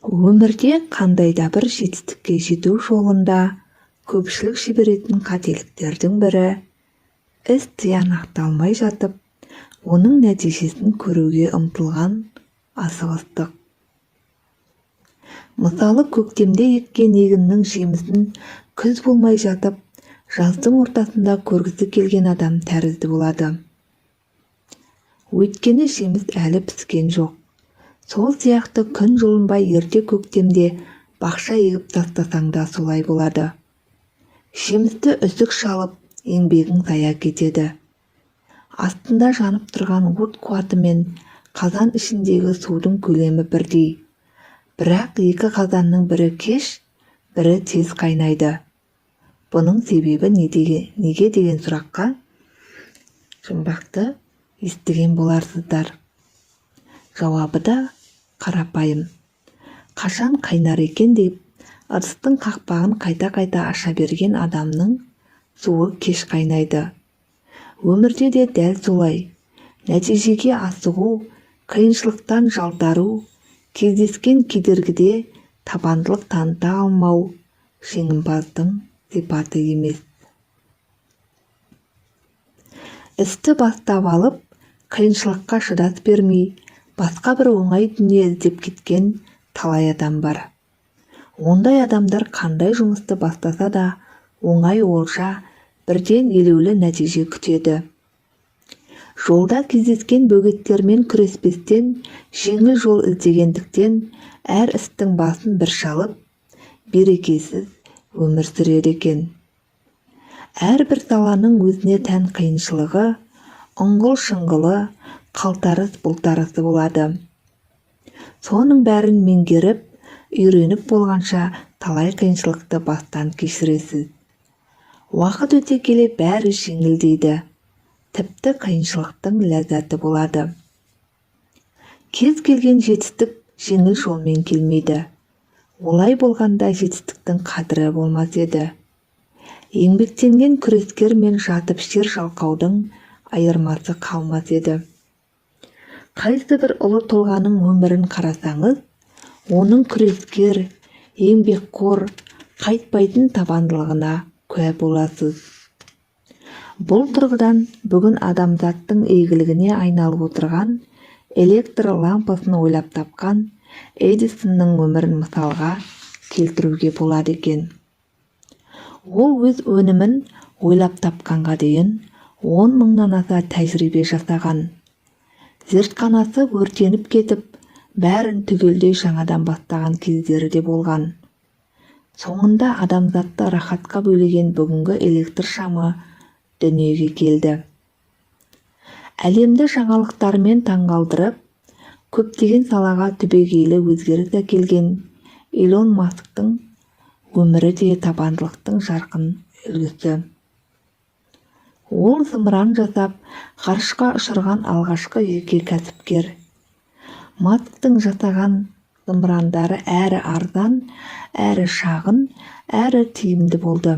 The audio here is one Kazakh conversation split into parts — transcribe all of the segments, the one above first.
Өмірде қандай да бір жетістікке жету жолында көпшілік жіберетін қателіктердің бірі іс тиянақталмай жатып, оның нәтижесін көруге ұмтылған асығыстық. Мысалы, көктемде еккен егіннің жемісін күз болмай жатып, жаздың ортасында көргісі келген адам тәрізді болады. Өйткені жеміс әлі піскен жоқ. Сол сияқты күн жылынбай ерте көктемде бақша егіп тастасаң да солай болады. Жемісті үсік шалып, еңбегің зая кетеді. Астында жанып тұрған от қуаты мен қазан ішіндегі судың көлемі бірдей. Бірақ екі қазанның бірі кеш, бірі тез қайнайды. Бұның себебі неге деген сұраққа жұмбақты естіген боларсыздар. Жауабы да қарапайым. Қашан қайнар екен деп, ыдыстың қақпағын қайта-қайта аша берген адамның суы кеш қайнайды. Өмірде де дәл солай. Нәтижеге асығу, қиыншылықтан жалтару, кездескен кедергіде табандылық таныта алмау жеңімпаздың сипаты емес. Істі бастап алып, қиыншылыққа шыдас бермей, басқа бір оңай дүние іздеп кеткен талай адам бар. Ондай адамдар қандай жұмысты бастаса да оңай олжа, бірден елеулі нәтиже күтеді. Жолда кездескен бөгеттермен күреспестен жеңіл жол іздегендіктен әр істің басын бір шалып, берекесіз өмір сүреді екен. Әрбір саланың өзіне тән қиыншылығы, ұңғыл-шыңғылы, қалтарыс-бұлтарысы болады. Соның бәрін меңгеріп, үйреніп болғанша талай қиыншылықты бастан кешіресіз. Уақыт өте келе бәрі жеңілдейді. Тіпті қиыншылықтың ләззаты болады. Кез келген жетістік жеңіл жолмен келмейді. Олай болғанда жетістіктің қадірі болмас еді. Еңбектенген күрескер мен жатып жер жалқаудың айырмасы қалмас еді. Қайсы бір ұлы тұлғаның өмірін қарасаңыз, оның күрескер, еңбекқор, қайтпайтын табандылығына куә боласыз. Бұл тұрғыдан бүгін адамзаттың игілігіне айналып отырған электр лампасын ойлап тапқан Эдисонның өмірін мысалға келтіруге болады екен. Ол өз өнімін ойлап тапқанға дейін 10 мыңнан аса тәжірибе жасаған. Зертханасы өртеніп кетіп, бәрін түгелдей жаңадан бастаған кездері де болған. Соңында адамзатты рахатқа бөлеген бүгінгі электр шамы дүниеге келді. Әлемді жаңалықтармен таңғалдырып, көптеген салаға түбегейлі өзгеріс әкелген Илон Масктың өмірі де табандылықтың жарқын үлгісі. Ол зымыран жасап, ғарышқа ұшырған алғашқы жеке кәсіпкер. Масктың жасаған зымырандары әрі арзан, әрі шағын, әрі тиімді болды.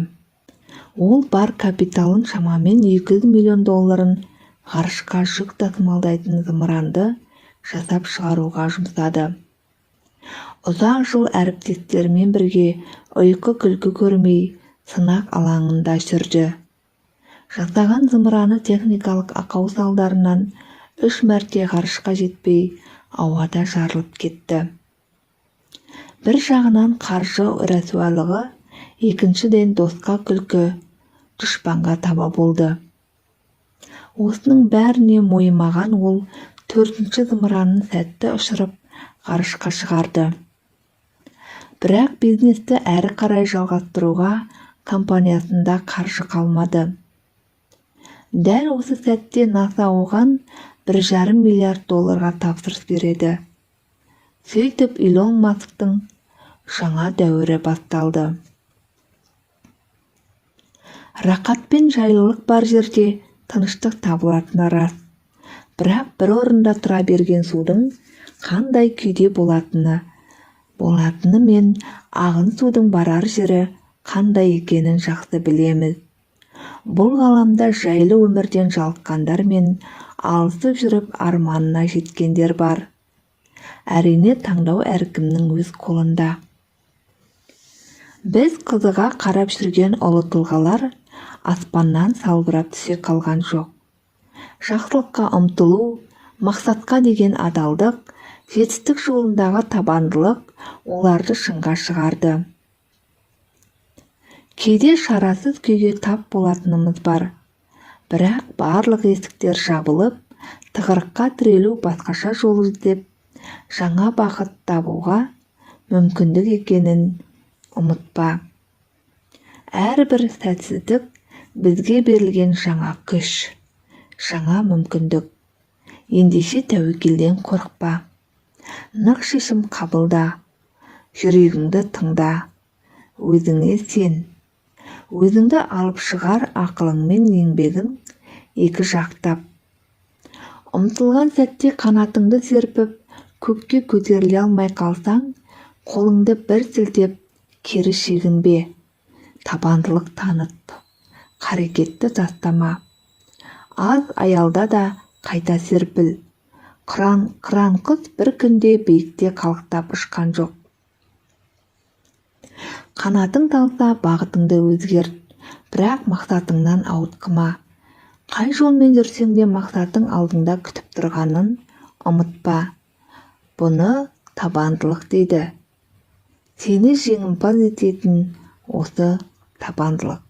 Ол бар капиталын шамамен $200 миллион ғарышқа жүк тасымалдайтын зымыранды жасап шығаруға жұмсады. Ұзақ жыл әріптестерімен бірге ұйқы-күлкі көрмей сынақ алаңында жүрді. Жасаған зымыраны техникалық ақау салдарынан 3 мәрте ғарышқа жетпей, ауада жарылып кетті. Бір жағынан қаржы рәсуалығы, екіншіден досқа күлкі, дұшпанға таба болды. Осының бәріне мойымаған ол 4-ші зымыранын сәтті ұшырып, ғарышқа шығарды. Бірақ бизнесті әрі қарай жалғастыруға компаниясында қаржы қалмады. Дәл осы сәтте NASA оған $1,5 миллиард тапсырыс береді. Сөйтіп Илон Масктың жаңа дәуірі басталды. Рақат пен жайлылық бар жерде тыныштық табылатыны рас. Бірақ бір орында тұра берген судың қандай күйде болатыны мен ағын судың барар жері қандай екенін жақсы білеміз. Бұл ғаламда жайлы өмірден жалыққандар мен алысып жүріп арманына жеткендер бар. Әрине, таңдау әркімнің өз қолында. Біз қызыға қарап жүрген ұлы тұлғалар аспаннан салбырап түсе қалған жоқ. Жақсылыққа ұмтылу, мақсатқа деген адалдық, жетістік жолындағы табандылық оларды шыңға шығарды. Кейде шарасыз күйге тап болатынымыз бар. Бірақ барлық есіктер жабылып, тығырыққа тірелу басқаша жол іздеп, жаңа бақыт табуға мүмкіндік екенін ұмытпа. Әрбір сәтсіздік бізге берілген жаңа күш, жаңа мүмкіндік. Ендеше тәуекелден қорықпа. Нық шешім қабылда, жүрегіңді тыңда, өзіңе сен. Өзіңді алып шығар ақылың мен еңбегің екі жақтап. Ұмтылған сәтте қанатыңды серпіп, көкке көтеріле алмай қалсаң, қолыңды бір сілтеп, кері шегінбе. Табандылық танып, қарекетті тастама. Аз аялда да қайта серпіл. Қыран құс бір күнде биікте қалықтап ұшқан жоқ. Қанатың талса, бағытыңды өзгерт, бірақ мақсатыңнан ауытқыма. Қай жолмен жүрсең де мақсатың алдыңда күтіп тұрғанын ұмытпа. Бұны табандылық дейді. Сені жеңімпаз ететін осы табандылық.